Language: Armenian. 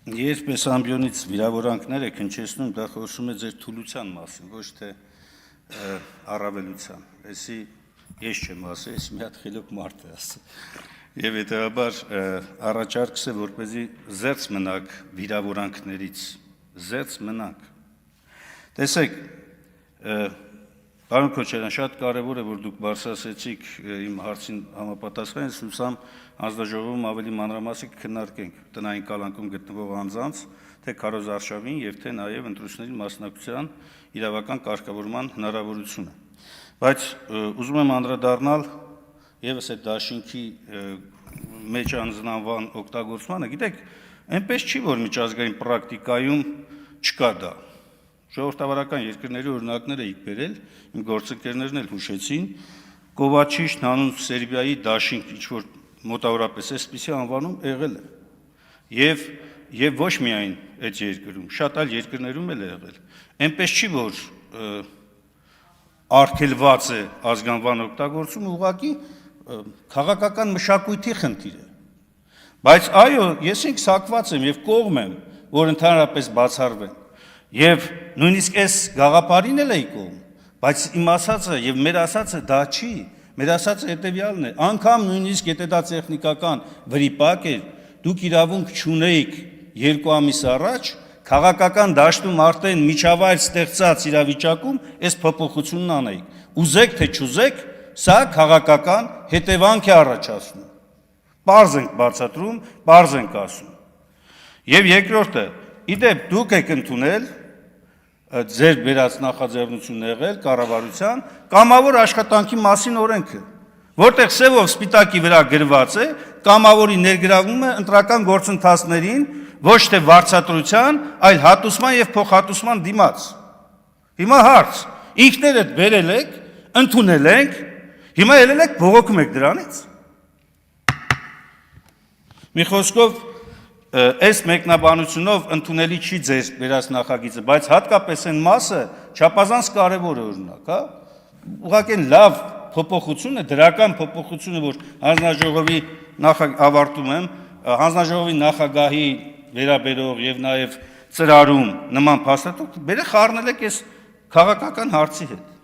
Երբ այս ամբիոնից վիրավորանքներ եք հնչեցնում, դա խոսում է ձեր թուլության մասին, ոչ թե առավելության։ Էսի ես չեմ ասել, ես մի հատ խելոք մարդ է ասել։ Եվ հետևաբար առաջարկս է, որպեսզի զերծ մնաք վիրավորանքներից, զերծ մնաք։ Տեսեք, պարոն Քոչարյան, շատ կարևոր է, որ դուք բարձրացրեցիք իմ հարցին համապատասխան, հուսամ հանձնաժողովում ավելի մանրամասն քննարկենք տնային կալանքում գտնվող անձանց, թե քարոզարշավին եւ թե նաեւ ընտրությունների մասնակցության իրավական կարգավորման հնարավորությունը։ Բայց ուզում եմ անդրադառնալ եւս այդ դաշինքի մեջ անձնանվան օգտագործմանը, գիտեք, այնպես չի, որ միջազգային պրակտիկայում չկա դա։ Ժողովրդավարական երկրների օրինակներ էիք բերել, իմ գործընկերներն էլ հուշեցին, Կովաչիշն հանուն Սերբիայի դաշինք, ինչ որ մոտավորապես այսպիսի անվանում եղել է։ Եվ ոչ միայն այդ երկրում, շատ այլ երկրներում էլ է եղել։ Այնպես չի, որ արգելված է ազգանվան օգտագործումը, ուղղակի քաղաքական մշակույթի խնդիր է։ Բայց այո, ես ինքս հակված եմ եւ կողմ եմ, որ ընդհանրապես բացառվեն։ Եվ նույնիսկ այս գաղափարին էլ էի կողմ, բայց իմ ասածը եւ մեր ասածը դա չի, մեր ասածը հետեւյալն է, անգամ նույնիսկ եթե դա տեխնիկական վրիպակ էր, դուք իրավունք չունեիք 2 ամիս առաջ քաղաքական դաշտում արդեն միջավայր ստեղծած իրավիճակում այս փոփոխությունն անեիք։ Ուզեք թե չուզեք, սա քաղաքական հետևանք է առաջացնում։ Պարզ ենք բացատրում, պարզ ենք ասում։ Եվ երկրորդը, իդեպ դուք եք ընդունել ձեր բերած նախաձեռնությունն եղել կառավարության կամավոր աշխատանքի մասին օրենքը, որտեղ սևով սպիտակի վրա գրված է կամավորի ներգրավումը ընտրական գործընթացներին ոչ թե վարձատրության, այլ հատուցման եւ փոխհատուցման դիմաց։ Հիմա հարց, ինքներդ բերել եք, ընդունել ենք, հիմա ելել եք բողոքում եք դրանից։ Մի խոսքով այս մեկնաբանությունով ընդունելի չի ձեր վերած նախագիծը, բայց հատկապես այն մասը չափազանց կարևոր է օրինակ, հա։ Ուղղակի լավ փոփոխություն է, դրական փոփոխություն է, որ հանձնաժողովի ավարտում եմ, հանձնաժողովի նախագահի վերաբերող եւ նաեւ ծրարում նման փաստաթուղթ բերե խառնել եք այս քաղաքական հարցի հետ։